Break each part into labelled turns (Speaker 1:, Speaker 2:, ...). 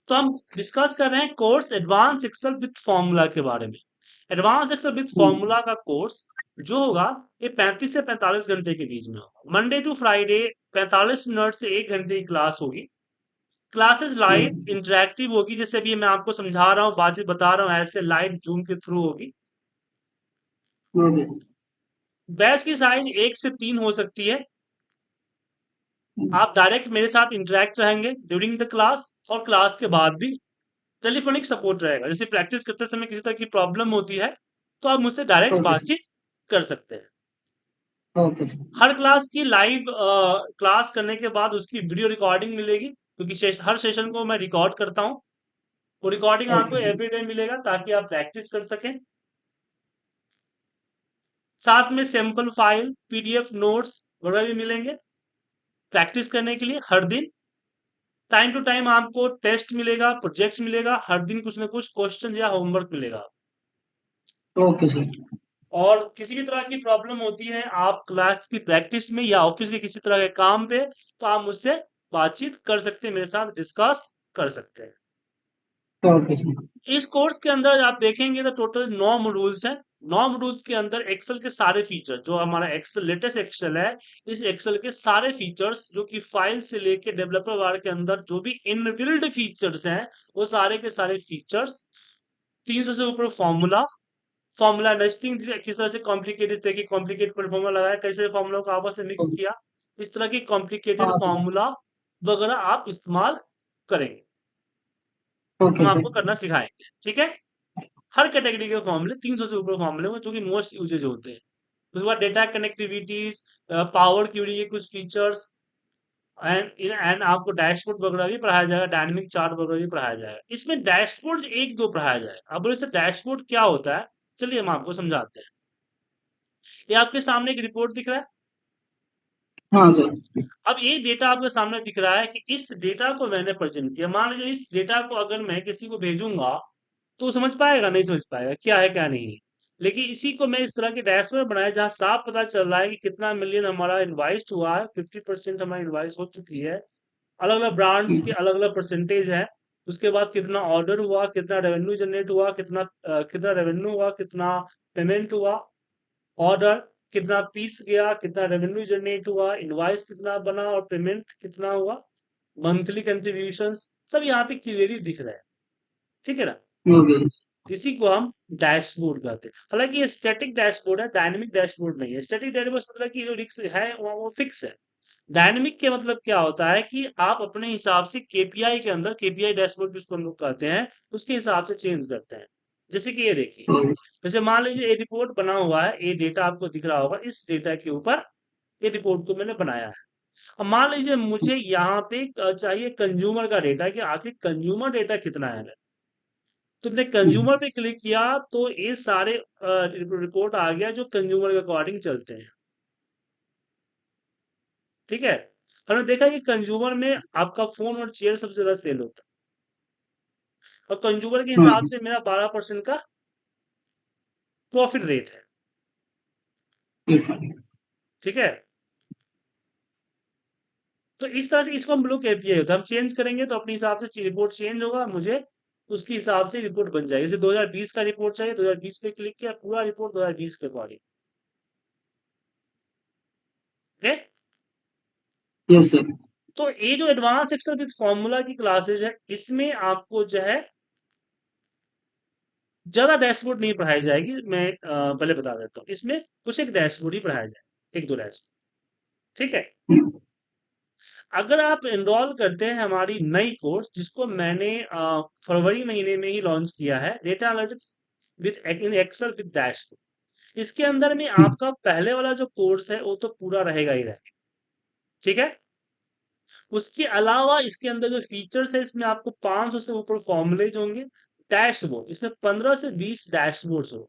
Speaker 1: तो हम डिस्कस कर रहे हैं course advance excel with formula के बारे में। एडवांस एक्सेल विथ फॉर्मूला का कोर्स जो होगा ये 35 से 45 घंटे के बीच में होगा। मंडे टू फ्राइडे 45 मिनट से 1 घंटे की क्लास होगी। क्लासेस लाइव इंटरेक्टिव होगी, जैसे भी मैं आपको समझा रहा हूँ, बातचीत बता रहा हूँ, ऐसे लाइव जूम के थ्रू होगी।
Speaker 2: ओके।
Speaker 1: बैच की साइज 1 से 3 हो सकती है। आप डायरेक्ट मेरे साथ इंटरेक्ट रहेंगे ड्यूरिंग द क्लास, और क्लास के बाद भी टेलीफोनिक सपोर्ट रहेगा। जैसे प्रैक्टिस करते समय किसी तरह की प्रॉब्लम होती है तो आप मुझसे डायरेक्ट
Speaker 2: ओके सर।
Speaker 1: बातचीत कर सकते हैं।
Speaker 2: Okay sir.
Speaker 1: हर क्लास की लाइव क्लास करने के बाद उसकी वीडियो रिकॉर्डिंग मिलेगी, क्योंकि हर सेशन को मैं रिकॉर्ड करता हूँ। वो रिकॉर्डिंग आपको
Speaker 2: ओके सर।
Speaker 1: एवरीडे मिलेगा ताकि आप प्रैक्टिस कर सकें। साथ में सैंपल फाइल, पीडीएफ नोट्स वगैरह भी मिलेंगे प्रैक्टिस करने के लिए हर दिन। टाइम टू टाइम आपको टेस्ट मिलेगा, प्रोजेक्ट मिलेगा, हर दिन कुछ ना कुछ क्वेश्चन या होमवर्क मिलेगा।
Speaker 2: Okay sir.
Speaker 1: और किसी भी तरह की प्रॉब्लम होती है आप क्लास की प्रैक्टिस में या ऑफिस के किसी तरह के काम पे, तो आप मुझसे बातचीत कर सकते हैं, मेरे साथ डिस्कस कर सकते हैं।
Speaker 2: Okay sir.
Speaker 1: इस कोर्स के अंदर आप देखेंगे तो टोटल 9 मॉड्यूल्स हैं। 9 मॉड्यूल्स के अंदर एक्सेल के सारे फीचर, जो हमारा एक्सेल लेटेस्ट एक्सेल है, इस एक्सेल के सारे फीचर्स जो कि फाइल से लेके डेवलपर वार के अंदर जो भी इनबिल्ड फीचर्स हैं, वो सारे के सारे फीचर्स। 300 से ऊपर फॉर्मूला, फॉर्मूला नेस्टिंग, किस तरह से कॉम्प्लिकेटेड देखिए, कॉम्प्लिकेटेड फॉर्मूला लगाया, कैसे फॉर्मूला को आपस में मिक्स किया, इस तरह की कॉम्प्लिकेटेड
Speaker 2: हाँ सर।
Speaker 1: फॉर्मूला वगैरह आप इस्तेमाल करेंगे,
Speaker 2: ओके
Speaker 1: हम
Speaker 2: सर।
Speaker 1: आपको करना सिखाएंगे। ठीक है। हर कैटेगरी के फॉर्मूले, 300 से ऊपर फॉर्मूले जो कि मोस्ट यूजेज होते हैं। उसके बाद डेटा कनेक्टिविटीज, पावर क्यूरी के कुछ फीचर्स, एंड आपको डैशबोर्ड वगैरह भी पढ़ाया जाएगा, डायनेमिक चार्ट वगैरह भी पढ़ाया जाएगा। इसमें डैशबोर्ड एक दो पढ़ाया जाएगा। अब बोले से डैशबोर्ड क्या होता है, चलिए हम आपको समझाते हैं। ये आपके सामने एक रिपोर्ट दिख रहा है।
Speaker 2: हाँ सर।
Speaker 1: अब ये डेटा आपके सामने दिख रहा है कि इस डेटा को मैंने प्रेजेंट किया। मान लीजिए इस डेटा को अगर मैं किसी को भेजूंगा तो वो समझ पाएगा, नहीं समझ पाएगा क्या है क्या नहीं है। लेकिन इसी को मैं इस तरह के डैशबोर्ड बनाया जहां साफ पता चल रहा है कि कितना मिलियन हमारा इन्वाइस हुआ है, 50% हमारी इन्वाइस हो चुकी है, अलग अलग ब्रांड्स के अलग अलग परसेंटेज है। उसके बाद कितना ऑर्डर हुआ, कितना रेवेन्यू जनरेट हुआ, कितना रेवेन्यू हुआ, कितना पेमेंट हुआ, ऑर्डर कितना पीस गया, कितना रेवेन्यू जनरेट हुआ, इनवाइस कितना बना और पेमेंट कितना हुआ, मंथली कंट्रीब्यूशंस, सब यहाँ पे क्लियरली दिख रहा है। ठीक है ना।
Speaker 2: ओके।
Speaker 1: इसी को हम डैशबोर्ड कहते हैं। हालांकि ये स्टैटिक डैशबोर्ड है, डायनेमिक डैशबोर्ड नहीं है। स्टैटिक डैशबोर्ड मतलब कि जो रिक्स है वो फिक्स है। डायनेमिक के मतलब क्या होता है कि आप अपने हिसाब से केपीआई के अंदर, केपीआई डैशबोर्ड जिसको हम लोग कहते हैं, उसके हिसाब से चेंज करते हैं। जैसे कि ये देखिए, जैसे मान लीजिए ये रिपोर्ट बना हुआ है, ये डेटा आपको दिख रहा होगा, इस डेटा के ऊपर ये रिपोर्ट को मैंने बनाया है। अब मान लीजिए मुझे यहाँ पे चाहिए कंज्यूमर का डेटा, कि आखिर कंज्यूमर डेटा कितना है। तुमने कंज्यूमर पे क्लिक किया तो ये सारे रिपोर्ट आ गया जो कंज्यूमर के अकॉर्डिंग चलते हैं। ठीक है। हमने देखा कि कंज्यूमर में आपका फोन और चेयर सबसे ज्यादा सेल होता है, और कंज्यूमर के हिसाब से मेरा 12% का प्रॉफिट रेट है। ठीक है। तो इस तरह से इसको हम लोग एपीआई होता है, हम चेंज करेंगे तो अपने हिसाब से रिपोर्ट चेंज होगा, मुझे उसके हिसाब से रिपोर्ट बन जाएगी। जैसे 2020 का रिपोर्ट चाहिए, 2020 पे क्लिक किया, पूरा रिपोर्ट 2020 के अकॉर्डिंग। ठीक है।
Speaker 2: Yes sir.
Speaker 1: तो ये जो एडवांस एक्सेल विद फॉर्मूला की क्लासेज है, इसमें आपको जो है ज्यादा डैशबोर्ड नहीं पढ़ाई जाएगी। मैं पहले बता देता हूँ, इसमें कुछ एक डैशबोर्ड ही पढ़ाया जाए, एक दो डैशबोर्ड। ठीक है। अगर आप एनरोल करते हैं हमारी नई कोर्स, जिसको मैंने फरवरी महीने में ही लॉन्च किया है, data analytics with in excel with dashboard, इसके अंदर में आपका पहले वाला जो कोर्स है वो तो पूरा रहेगा ही रहेगा। ठीक है। उसके अलावा इसके अंदर जो फीचर्स है, इसमें आपको 500 से ऊपर फॉर्मुलेज होंगे। डैशबोर्ड, इसमें 15 से 20 डैशबोर्ड्स हो।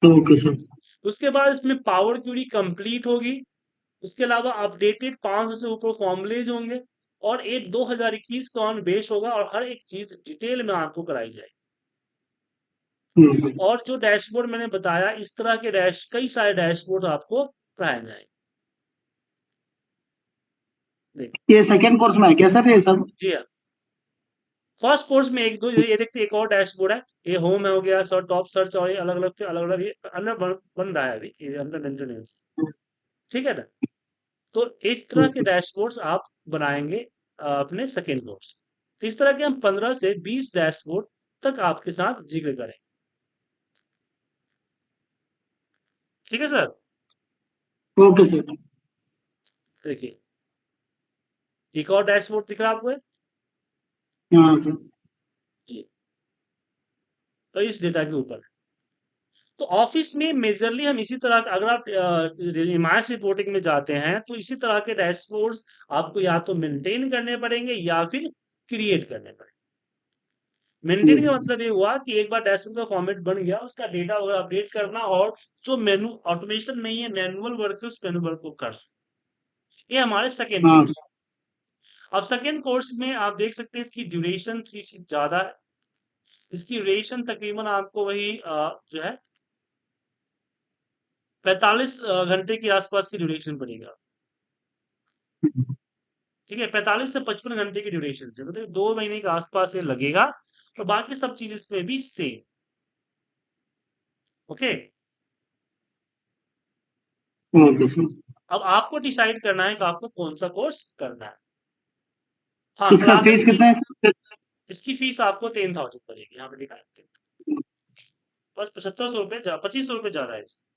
Speaker 2: Okay sir.
Speaker 1: उसके बाद इसमें पावर क्यूरी कंप्लीट होगी। उसके अलावा अपडेटेड 500 से ऊपर फॉर्मुलेज होंगे, और एक 2021 का ऑन बेस होगा, और हर एक चीज डिटेल में आपको कराई जाएगी। और जो डैशबोर्ड मैंने बताया, इस तरह के कई सारे डैशबोर्ड आपको पढ़ाए जाएंगे। देखिए।
Speaker 2: ये सेकेंड कोर्स में है क्या सर ये सब?
Speaker 1: जी हाँ। फर्स्ट कोर्स में एक दो ये देखते एक और डैशबोर्ड है, ये होम है हो गया, सर टॉप सर्च और ये अलग अलग ये अंदर बन रहा है अभी, ये अंदर मेंटेनेंस। ठीक है ना? तो इस तरह के
Speaker 2: ओके
Speaker 1: डैशबोर्ड्स आप बनाएंगे अपने सेकेंड कोर्स। तो इस तरह के हम 15 से 20 डैशबोर्ड तक आपके साथ जिक्र करें। ठीक है सर?
Speaker 2: Okay sir.
Speaker 1: देखिए, एक और डैशबोर्ड दिख रहा है आपको?
Speaker 2: हाँ सर।
Speaker 1: जी। तो इस डेटा के ऊपर, तो ऑफिस में मेजरली हम इसी तरह का, अगर आप इमारत रिपोर्टिंग में जाते हैं तो इसी तरह के डैशबोर्ड्स आपको या तो मेंटेन करने पड़ेंगे या फिर क्रिएट करने पड़ेंगे। मेंटेन
Speaker 2: यस
Speaker 1: का
Speaker 2: सर।
Speaker 1: मतलब ये हुआ कि एक बार डैशबोर्ड का फॉर्मेट बन गया, उसका डेटा वगैरह अपडेट करना, और जो मेनू ऑटोमेशन नहीं है, मैनुअल वर्क है, उस मैनुअल को करना। ये हमारे सेकेंड
Speaker 2: हाँ
Speaker 1: कोर्स।
Speaker 2: सर।
Speaker 1: अब सेकेंड कोर्स में आप देख सकते हैं इसकी ड्यूरेशन थोड़ी सी ज्यादा है। इसकी ड्यूरेशन तकरीबन आपको वही जो है 45 घंटे के आसपास की ड्यूरेशन पड़ेगा। ठीक है, 45 से 55 घंटे की ड्यूरेशन से, मतलब 2 महीने के आसपास ये लगेगा। और बाकी सब चीज इसमें भी सेम। ओके।
Speaker 2: Okay sir.
Speaker 1: अब आपको डिसाइड करना है कि आपको कौन सा कोर्स करना है। हाँ,
Speaker 2: इसका
Speaker 1: क्लासेस
Speaker 2: फीस
Speaker 1: भी।
Speaker 2: कितना है सर?
Speaker 1: इसकी फीस आपको 10,000 पड़ेगी, यहाँ पे लिखा है। बस 75 सौ रुपये, 25 सौ रुपये ज्यादा है इसका।